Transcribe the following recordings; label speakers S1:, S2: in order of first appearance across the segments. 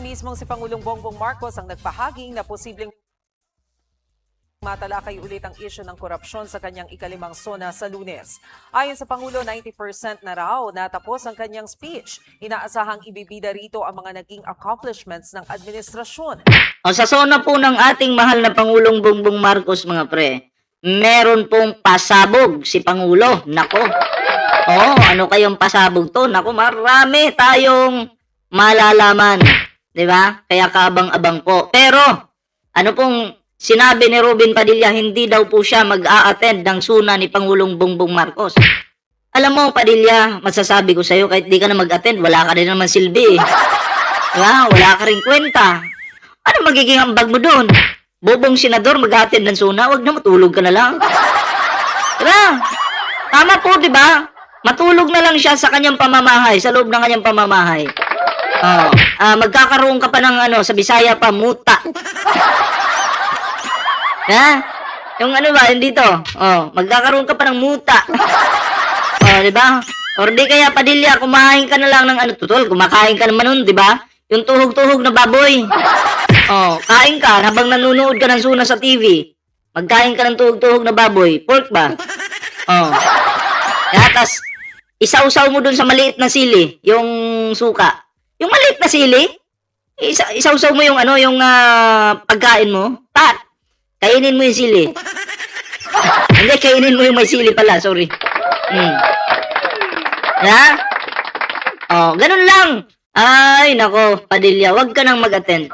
S1: Mismong si Pangulong Bongbong Marcos ang nagpahaging na posibleng matalakay ulit ang isyu ng korupsyon sa kanyang ikalimang sona sa Lunes. Ayon sa Pangulo, 90% na raw natapos ang kanyang speech. Inaasahang ibibida rito ang mga naging accomplishments ng administrasyon.
S2: Sa sona po ng ating mahal na Pangulong Bongbong Marcos, mga pre, meron pong pasabog si Pangulo. Nako. Ano kayong pasabog to? Nako, marami tayong malalaman. 'Di ba? Kaya kaabang-abang po. Pero, ano pong sinabi ni Robin Padilla, hindi daw po siya mag-a-attend ng suna ni Pangulong Bongbong Marcos. Alam mo, Padilla, masasabi ko sa'yo, kahit di ka na mag-attend, wala ka rin naman silbi. Diba? Wala ka rin kwenta. Ano magiging ambag mo doon? Bobong senador mag-attend ng suna, wag na matulog ka na lang. Diba? Tama po, diba? Matulog na lang siya sa kanyang pamamahay, sa loob ng kanyang pamamahay. Magkakaroon ka pa ng sa Bisaya pa, muta. Ha? Yung ba, hindi to. Magkakaroon ka pa ng muta. Di ba? Or di kaya, Padilla, kumain ka na lang ng tutol, kumakain ka naman nun, di ba? Yung tuhog-tuhog na baboy. Kain ka habang nanonood ka ng suna sa TV. Magkain ka ng tuhog-tuhog na baboy. Pork ba? Tas, isausaw mo dun sa maliit na sili, yung suka. Yung maliit na sili, isausaw mo yung yung pagkain mo. Kainin mo yung sili. Hindi, kainin mo yung may sili pala. Sorry. Ganun lang. Ay, nako, Padilla, wag ka nang mag-attend.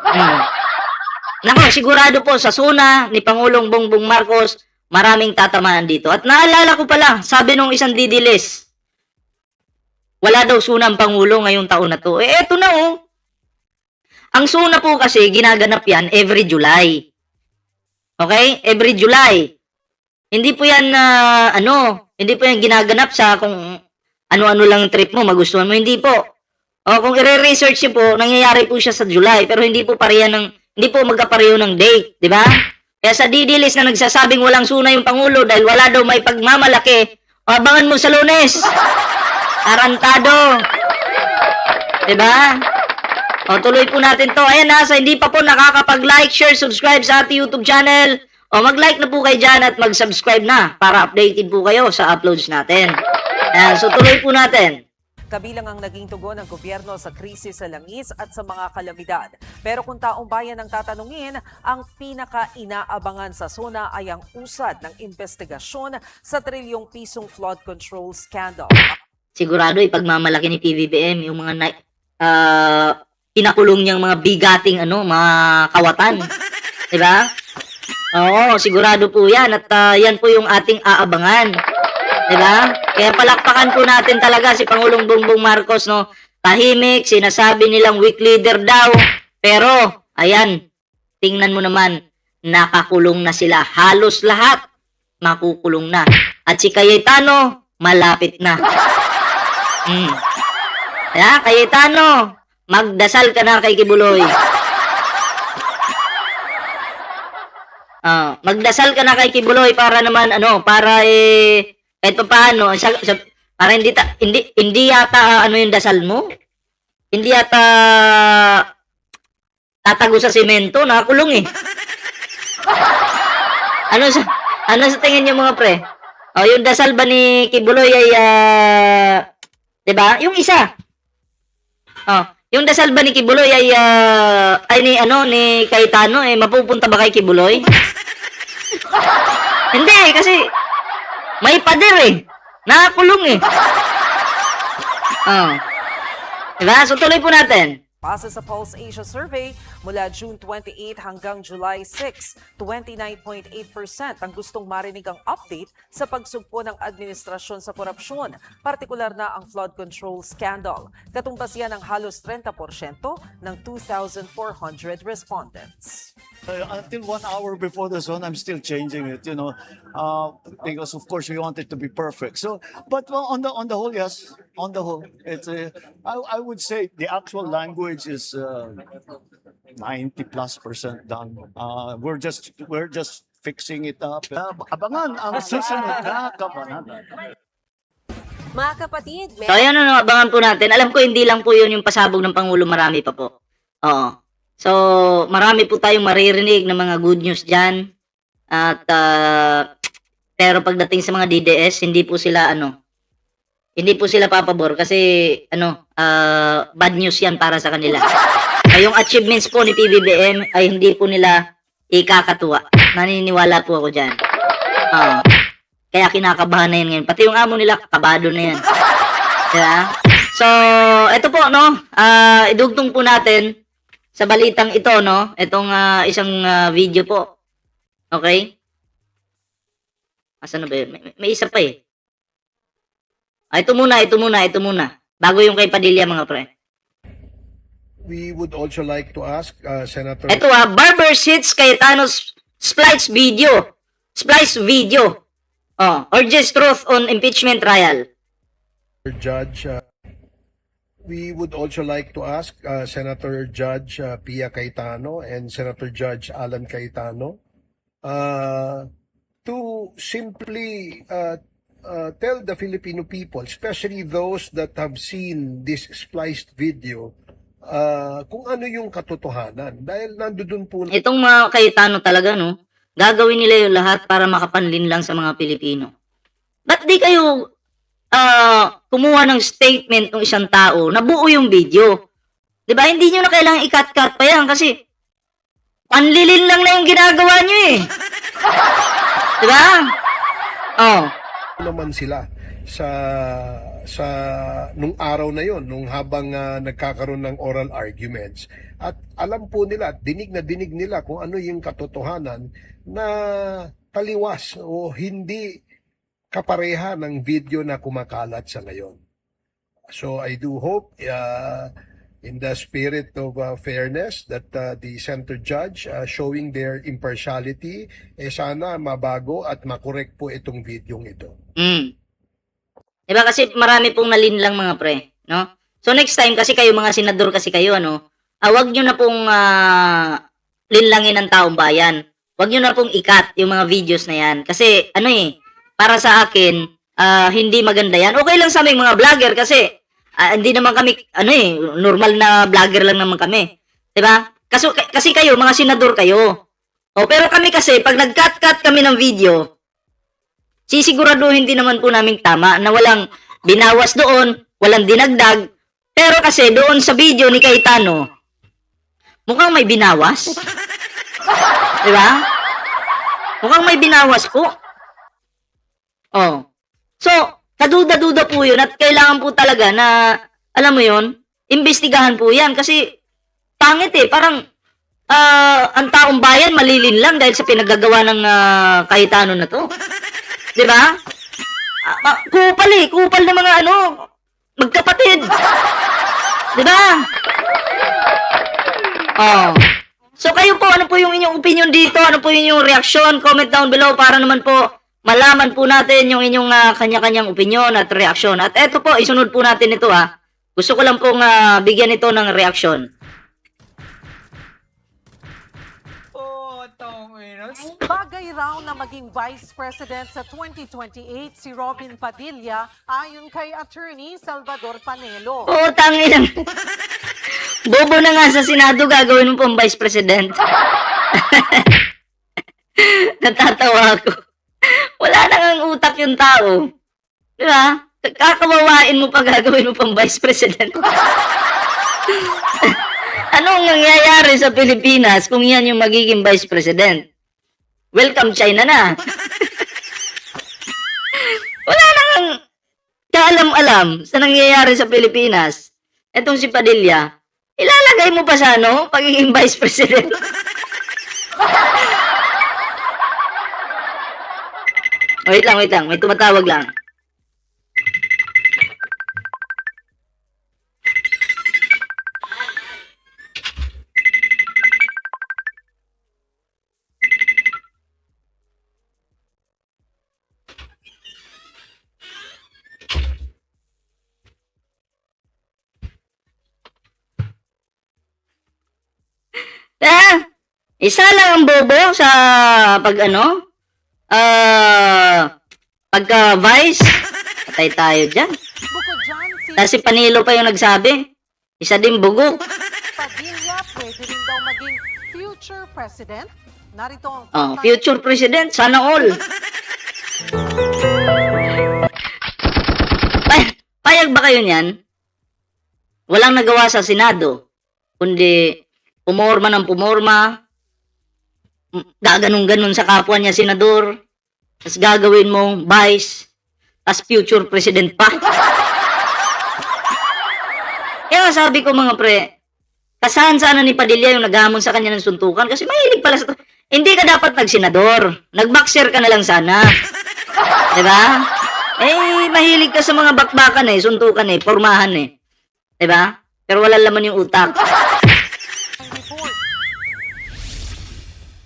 S2: Nako, sigurado po sa suna ni Pangulong Bongbong Marcos, maraming tatamaan dito. At naalala ko pala, sabi nung isang didilis, wala daw suna ang Pangulo ngayong taon na to. Eto na Ang suna po kasi, ginaganap yan every July. Okay? Every July. Hindi po yan, hindi po yan ginaganap sa kung ano-ano lang trip mo, magustuhan mo. Hindi po. Kung i-research niyo po, nangyayari po siya sa July, pero hindi po hindi po magkapareho ng date, di ba? Kaya sa didilis na nagsasabing walang suna yung Pangulo dahil wala daw may pagmamalaki, abangan mo sa Lunes. Tarantado. Di ba? Tuloy po natin to. Ayan sa hindi pa po nakakapag-like, share, subscribe sa ating YouTube channel. Mag-like na po kayo dyan at mag-subscribe na para updated po kayo sa uploads natin. Ayan, so tuloy po natin.
S1: Kabilang ang naging tugon ng gobyerno sa krisis sa langis at sa mga kalamidad. Pero kung taong bayan ang tatanungin, ang pinaka-inaabangan sa SONA ay ang usad ng investigasyon sa trilyong pisong flood control scandal.
S2: Sigurado ipagmamalaki ni PBBM yung mga pinakulong niyang mga bigating mga kawatan. 'Di ba? Sigurado po 'yan at yan po yung ating aabangan. 'Di ba? Kaya palakpakan po natin talaga si Pangulong Bongbong Marcos, no. Tahimik, sinasabi nilang weak leader daw, pero ayan, tingnan mo naman, nakakulong na sila. Halos lahat makukulong na. At si Cayetano, malapit na. Kaya Cayetano, magdasal ka na kay Kibuloy. Magdasal ka na kay Kibuloy para naman para kahit pa paano para hindi yata yung dasal mo. Hindi yata tatago sa semento, nakakulong Ano sa tingin niyo mga pre? Yung dasal ba ni Kibuloy ay 'di ba? Yung isa. Yung dasal ba ni Kibuloy ay ni Cayetano mapupunta ba kay Kibuloy? Hindi kasi may pader nakakulong Diba? So tuloy po natin.
S1: Base sa Pulse Asia Survey, mula June 28 hanggang July 6, 29.8% ang gustong marinig ang update sa pagsugpo ng administrasyon sa korupsyon, partikular na ang flood control scandal. Katumbas yan ng halos 30% ng 2,400 respondents.
S3: Until 1 hour before the zone, I'm still changing it, because of course we want it to be perfect. So, but on the whole, yes, on the whole, it's I would say the actual language is 90+% done. We're just fixing it up. Abangan ang susunod na kabanata.
S4: Mga kapatid,
S2: So ayan abangan po natin. Alam ko hindi lang po yun yung pasabog ng Pangulo, marami pa po. Oo. So, marami po tayong maririnig ng mga good news dyan. At, pero pagdating sa mga DDS, hindi po sila papabor kasi, bad news yan para sa kanila. Yung achievements po ni PBBM ay hindi po nila ikakatuwa. Naniniwala po ako dyan. Oo. Kaya kinakabahan na yan ngayon. Pati yung amo nila, kabado na yan. Diba? So, ito po, no? Idugtong po natin sa balitang ito, no? Itong isang video po. Okay? Asan na ba yun? May isa pa eh. Ito muna. Bago yung kay Padilla, mga pre.
S4: We would also like to ask Senator
S2: Ito Barber Hits Cayetano's Splice video. Urges truth on impeachment trial.
S4: Judge. We would also like to ask Senator Judge Pia Cayetano and Senator Judge Alan Cayetano to simply tell the Filipino people, especially those that have seen this spliced video, kung ano yung katotohanan. Dahil nandoon po
S2: Itong mga Cayetano talaga, no? Gagawin nila yung lahat para makapanlin lang sa mga Pilipino. Ba't di kayo kumuha ng statement ng isang tao na buo yung video? Diba? Hindi nyo na kailangan i-cut-cut pa yan kasi panlilin lang na yung ginagawa nyo eh. Diba? Oh.
S4: naman sila sa nung araw na yon, nung habang nagkakaroon ng oral arguments, at alam po nila at dinig na dinig nila kung ano yung katotohanan na taliwas o hindi kapareha ng video na kumakalat sa ngayon. So I do hope in the spirit of fairness that the center judge showing their impartiality, sana mabago at makorek po itong videong ito.
S2: Diba kasi marami pong nalinlang mga pre, no? So next time kasi kayo mga senador kasi kayo, ano, wag nyo na pong linlangin ng taong bayan. Wag nyo na pong ikat yung mga videos na yan. Kasi para sa akin, hindi maganda yan. Okay lang sa aming mga vlogger kasi hindi naman kami, normal na vlogger lang naman kami. Diba? Kasi kayo, mga senador kayo. Pero kami kasi, pag nag-cut-cut kami ng video, sisiguraduhin din naman po namin tama na walang binawas doon, walang dinagdag. Pero kasi doon sa video ni Cayetano, mukhang may binawas. Diba? Mukhang may binawas po. So, kaduda-duda po yun at kailangan po talaga na, alam mo yun, imbestigahan po yan kasi pangit parang ang taong bayan malilin lang dahil sa pinagagawa ng Cayetano na to. Diba? Kupal na mga magkapatid. Diba? So kayo po, ano po yung inyong opinion dito? Ano po yung inyong reaksyon? Comment down below para naman po malaman po natin yung inyong kanya-kanyang opinion at reaksyon. At eto po, isunod po natin ito Gusto ko lang pong bigyan ito ng reaksyon.
S1: Bagay raw na maging Vice President sa 2028 si Robin Padilla ayon kay Attorney Salvador Panelo.
S2: Tangin. Bobo na nga sa Senado, gagawin mo pong Vice President. Natatawa ako. Wala na ngang utak yung tao. Diba? Kakawawain mo pa, gagawin mo pang Vice President. Anong mangyayari sa Pilipinas kung yan yung magiging Vice President? Welcome China na. Wala nang kaalam-alam sa nangyayari sa Pilipinas. Etong si Padilla, ilalagay mo pa sa pagiging Vice President. Wait lang. May tumatawag lang. Isa lang ang bobo sa pagka-vice. Patay tayo dyan.
S1: Bukod dyan,
S2: Si Panilo pa yung nagsabi. Isa din bugok.
S5: Padilla pwede rin daw maging future president. Narito ang
S2: Future president, sana all. Payag ba kayo niyan? Walang nagawa sa Senado, kundi pumorma ng pumorma, gaganong-ganon sa kapwa niya senador, tapos gagawin mo vice, tapos future president pa. Kaya sabi ko mga pre, kasahan sana ni Padilla yung naghamon sa kanya ng suntukan kasi mahilig pala sa hindi ka dapat nagsenador. Nag-boxer ka na lang sana. Diba? Mahilig ka sa mga bakbakan suntukan pormahan Diba? Pero wala laman yung utak.
S5: report.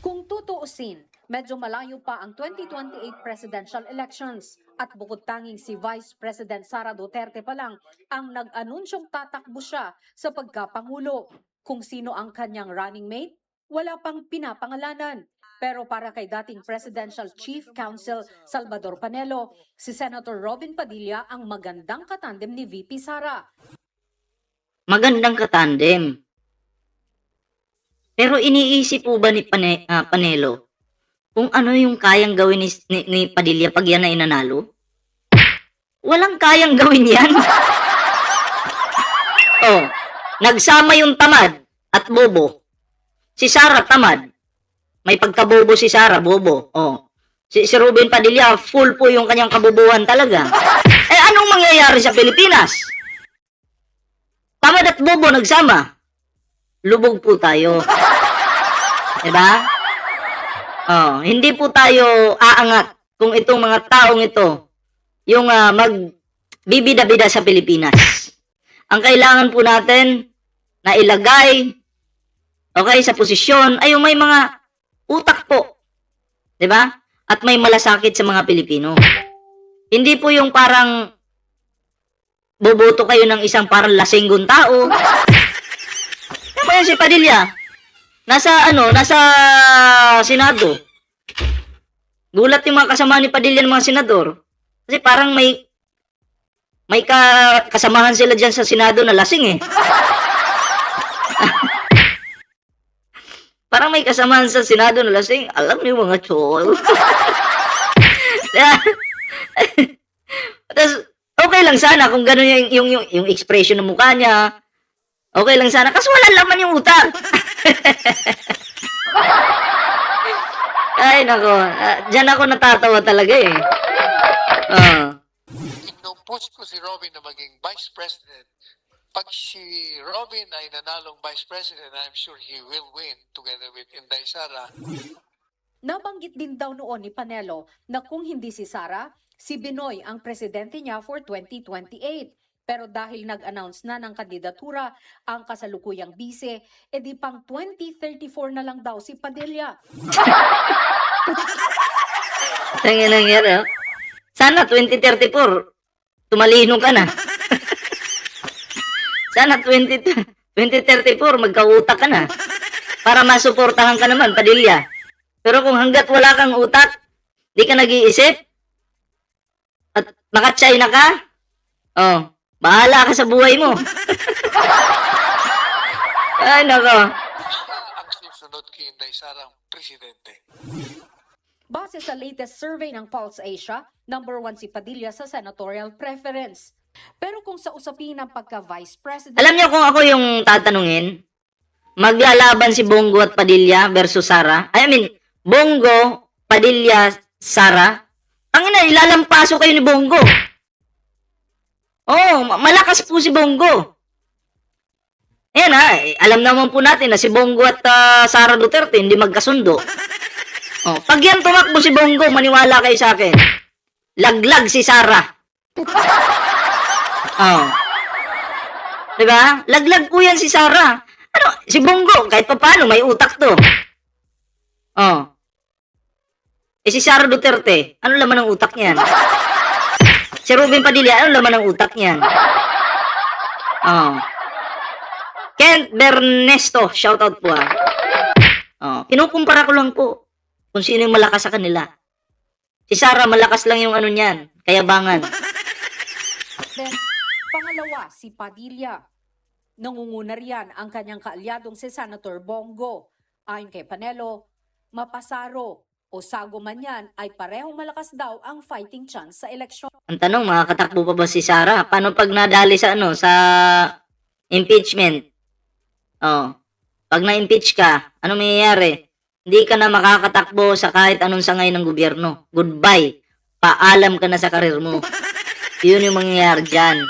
S6: Kung tutuusin, medyo malayo pa ang 2028 presidential elections at bukod tanging si Vice President Sara Duterte pa lang ang nag-anunsyong tatakbo siya sa pagkapangulo. Kung sino ang kanyang running mate, wala pang pinapangalanan. Pero para kay dating Presidential Chief Counsel Salvador Panelo, si Senator Robin Padilla ang magandang katandem ni VP Sara.
S2: Magandang katandem. Pero iniisip po ba ni Panelo kung ano yung kayang gawin ni Padilla pag yan na inanalo? Walang kayang gawin yan. Nagsama yung tamad at bobo. Si Sara tamad. May pagkabobo si Sara, bobo. Si Robin Padilla, full po yung kanyang kabobohan talaga. Anong mangyayari sa Pilipinas? Tamad at bobo nagsama. Lubog po tayo. Diba? Hindi po tayo aangat kung itong mga taong ito yung magbibida-bida sa Pilipinas. Ang kailangan po natin na ilagay sa posisyon ay yung may mga utak po. 'Di ba? At may malasakit sa mga Pilipino. Hindi po yung parang boboto kayo ng isang parang lasinggong tao. Kaya si Padilla nasa Senado. Gulat yung mga kasama ni Padilla ng mga senador. Kasi parang may kasamahan sila diyan sa Senado na lasing Parang may kasamahan sa Senado na lasing. Alam niyo mga chol. Tapos, okay lang sana kung gano'n yung expression ng mukha niya. Okay lang sana. Kasi wala laman yung utak. Ay, nako. Diyan ako natatawa talaga
S7: Pinupush ko si Robin na maging Vice President. Pag si Robin ay nanalong Vice President, I'm sure he will win together with Inday Sara.
S6: Nabanggit din daw noon ni Panelo na kung hindi si Sara, si Binoy ang presidente niya for 2028. Pero dahil nag-announce na ng kandidatura ang kasalukuyang bise, edi pang 2034 na lang daw si Padilla.
S2: Nangyari. Sana 2034, tumalino ka na. Sana 2034, magkautak ka na. Para masuportahan ka naman, Padilla. Pero kung hanggat wala kang utak, di ka nag-iisip, at makatsayna ka, bahala ka sa buhay mo. Ay, nako.
S7: Siya ang susunod kay Inday Sarang presidente.
S6: Base sa latest survey ng Pulse Asia, number 1 si Padilla sa senatorial preference. Pero kung sa usapin ng pagka-vice president...
S2: Alam niyo kung ako yung tatanungin, maglalaban si Bongo at Padilla versus Sara. Bongo, Padilla, Sara. Ang ilalampaso kayo ni Bongo. Malakas po si Bongo. Ayan alam naman po natin na si Bongo at Sara Duterte hindi magkasundo. Pag yan tumakbo si Bongo, maniwala kayo sa akin. Laglag si Sara. Diba? Laglag po yan si Sara. Si Bongo, kahit pa paano, may utak to. Si Sara Duterte, ano laman ng utak niyan? Si Robin Padilla, ano laman ng utak niyan? Kent Bernesto, shoutout po kinukumpara ko lang po kung sino yung malakas sa kanila. Si Sara, malakas lang yung niyan, kayabangan.
S6: Then, pangalawa, si Padilla. Nangunguna riyan ang kanyang kaalyadong si Senator Bongo. Ayon kay Panelo, mapasaro o sago man yan ay parehong malakas daw ang fighting chance sa eleksyon.
S2: Ang tanong, makakatakbo pa ba si Sara? Paano pag nadali sa ano, sa impeachment? Oh, pag na-impeach ka, ano mangyayari? Hindi ka na makakatakbo sa kahit anong sangay ng gobyerno. Goodbye. Paalam ka na sa karir mo. Yun yung mangyayari dyan.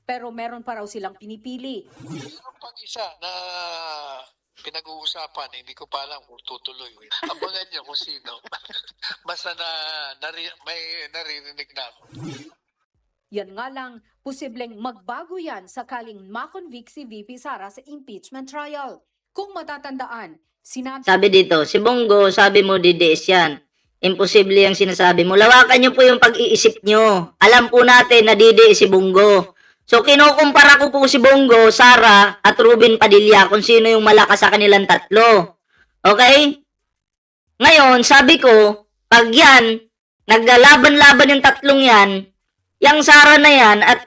S6: Pero meron pa raw silang pinipili.
S7: Meron pang isa na pinag-uusapan, hindi ko pa alam kung tutuloy. Abangan niyo kung sino. Basta may naririnig na ako.
S6: Yan nga lang, posibleng magbago yan sakaling makonvict si VP Sara sa impeachment trial. Kung matatandaan, sinabi
S2: Sabi dito, si Bongo, sabi mo DDS yan. Imposible yung sinasabi mo. Lawakan nyo po yung pag-iisip nyo. Alam po natin na DDS si Bongo. So, kinukumpara ko po si Bongo, Sara, at Ruben Padilla kung sino yung malakas sa kanilang tatlo. Okay? Ngayon, sabi ko, pag yan, naglalaban-laban yung tatlong yan, yung Sara na yan at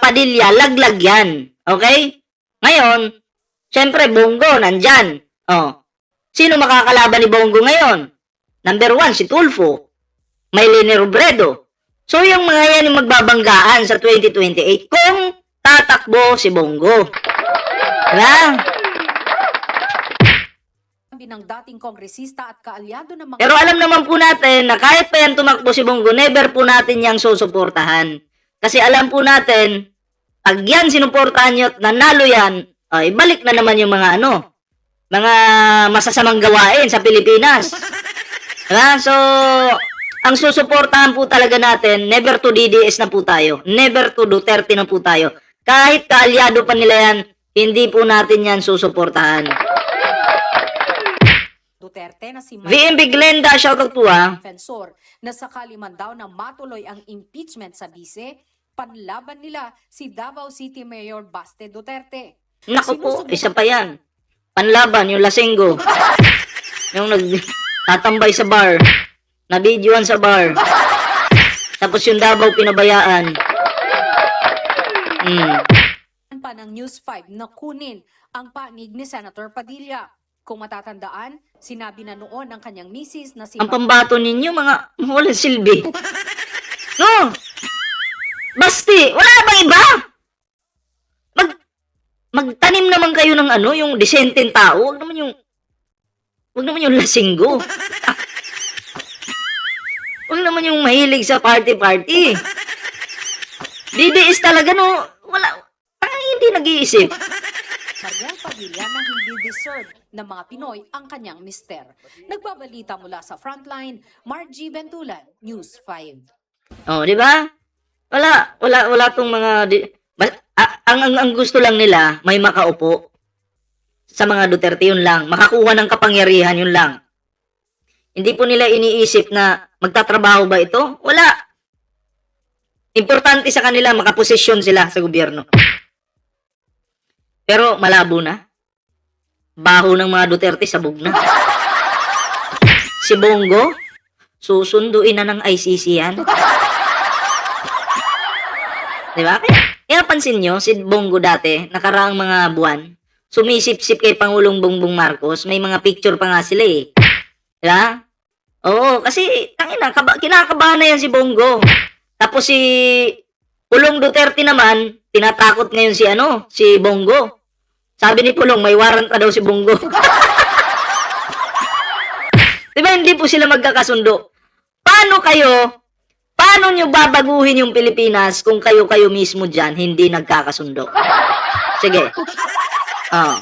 S2: Padilla, laglag yan. Okay? Ngayon, syempre, Bongo, nandyan. Oh. Sino makakalaban ni Bongo ngayon? Number 1, si Tulfo. Maylene Robredo. So, yung mga yan yung magbabanggaan sa 2028 kung tatakbo si Bongo. Diba?
S6: ng dating kongresista at kaalyado ng mga...
S2: Pero alam naman po natin na kahit pa yan tumakbo si Bongo, never po natin yang susuportahan. Kasi alam po natin, pag yan sinuportahan nyo at nanalo yan, ay balik na naman yung mga mga masasamang gawain sa Pilipinas. Diba? So, ang susuportahan po talaga natin, never to DDS na po tayo. Never to Duterte na po tayo. Kahit kaalyado pa nila yan, hindi po natin yan susuportahan.
S6: Duterte na si
S2: VMB Glenda, shoutout po
S6: defensor na sakali man daw na matuloy ang impeachment sa bise, panlaban nila si Davao City Mayor Baste Duterte.
S2: Naku po, isa pa yan. Panlaban, yung lasenggo. Yung nagtatambay sa bar. Nabidyoan sa bar. Tapos yung Davao pinabayaan.
S6: Pa ng News 5 na kunin ang panig ni Senator Padilla. Kung matatandaan, sinabi na noon ng kanyang misis na si...
S2: Ang pambato ninyo, mga walang silbi. No! Basti, wala bang iba? Magtanim naman kayo ng yung disenteng tao. Wag naman yung lasinggo. Wag naman yung mahilig sa party-party. DDS talaga, no? Wala. Hindi nag-iisip.
S6: Mariel Padilla na hindi deserve ng mga Pinoy ang kanyang mister. Nagbabalita mula sa Frontline, Margie Bentulan, News 5.
S2: Oh, di ba? Wala tong mga ang gusto lang nila may makaupo sa mga Duterte, yun lang. Makakuha ng kapangyarihan, yun lang. Hindi po nila iniisip na magtatrabaho ba ito? Wala. Importante sa kanila makaposisyon sila sa gobyerno. Pero malabo na. Baho ng mga Duterte, sabog na. Si Bongo, susunduin na ng ICC yan. Diba? Kaya pansin nyo, si Bongo dati, nakaraang mga buwan, sumisip-sip kay Pangulong Bongbong Marcos, may mga picture pa nga sila eh. Diba? Oo, kasi kinakabahan na yan si Bongo. Tapos si Pulong Duterte naman, tinatakot ngayon si Bongo. Sabi ni Pulong, may warrant na daw si Bongo. Diba, hindi po sila magkakasundo. Paano nyo babaguhin yung Pilipinas kung kayo mismo dyan hindi nagkakasundo? Sige. Oh.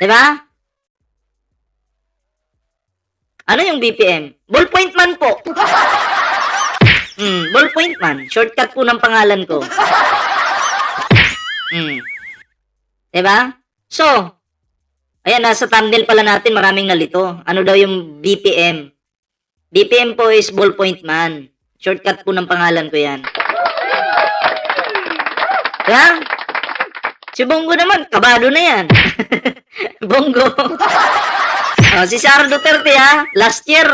S2: Diba? Ano yung BPM? Ballpoint man po. Ballpoint man. Shortcut po ng pangalan ko. Diba? So, ayan, nasa thumbnail pala natin, maraming nalito. Ano daw yung BPM? BPM po is ballpoint man. Shortcut po ng pangalan ko yan. Diba? Si Bongo naman, kabado na yan. Bongo. Si Sara Duterte last year,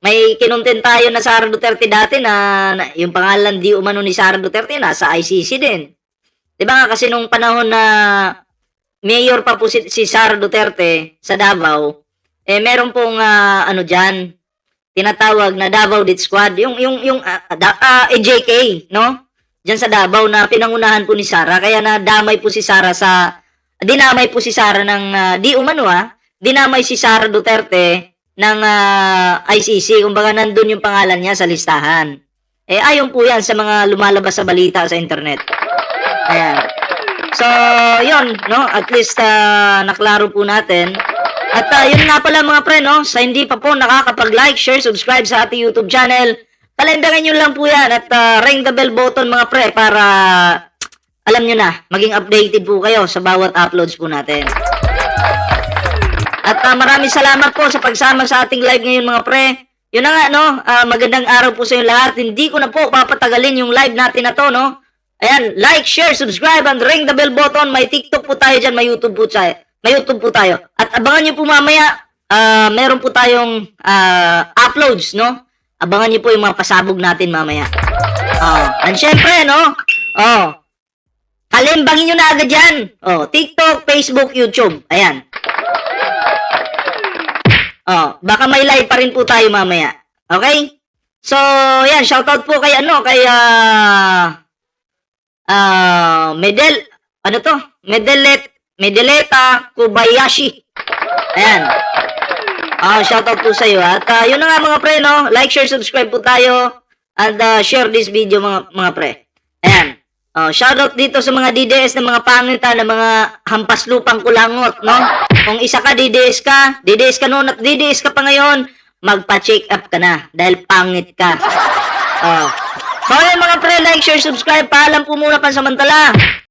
S2: may kinuntin tayo na Sara Duterte dati na yung pangalan di umano ni Sara Duterte nasa ICC din. 'Di ba nga kasi nung panahon na mayor pa po si Sara Duterte sa Davao, meron pong ano diyan, tinatawag na Davao Death Squad, yung AJK, no? Diyan sa Davao na pinangunahan po ni Sara, kaya nadamay po si Sara dinamay po si Sara ng di umano dinamay si Sara Duterte ng ICC, kumbaga nandun yung pangalan niya sa listahan. Ayon po yan sa mga lumalabas sa balita sa internet. Ayan. So, yun, no? At least, naklaro po natin. At yun nga pala mga pre, no? Sa hindi pa po nakakapag-like, share, subscribe sa ating YouTube channel, kalendaran nyo lang po yan at ring the bell button mga pre para alam nyo na, maging updated po kayo sa bawat uploads po natin. At maraming salamat po sa pagsama sa ating live ngayon mga pre. Yun na nga, no? Magandang araw po sa inyo lahat. Hindi ko na po papatagalin yung live natin na to, no? Ayan, like, share, subscribe, and ring the bell button. May TikTok po tayo dyan, may YouTube po tayo. At abangan nyo po mamaya, meron po tayong uploads, no? Abangan nyo po yung mga pasabog natin mamaya. And syempre, no? Kalimbangin nyo na agad yan. TikTok, Facebook, YouTube. Ayan. Baka may live pa rin po tayo mamaya. Okay? So, yan, shoutout po kay Medeleta Kobayashi. Ayan. Shoutout po sa iyo. At yun na nga mga pre, no? Like, share, subscribe po tayo. And share this video mga pre. Ayan. Shoutout dito sa mga DDS na mga pangitan, na mga hampas lupang kulangot, no? Kung isa ka, DDS ka noon at DDS ka pa ngayon, magpa-check up ka na dahil pangit ka. So, yun mga pre, like, share, subscribe. Paalam po muna pansamantala.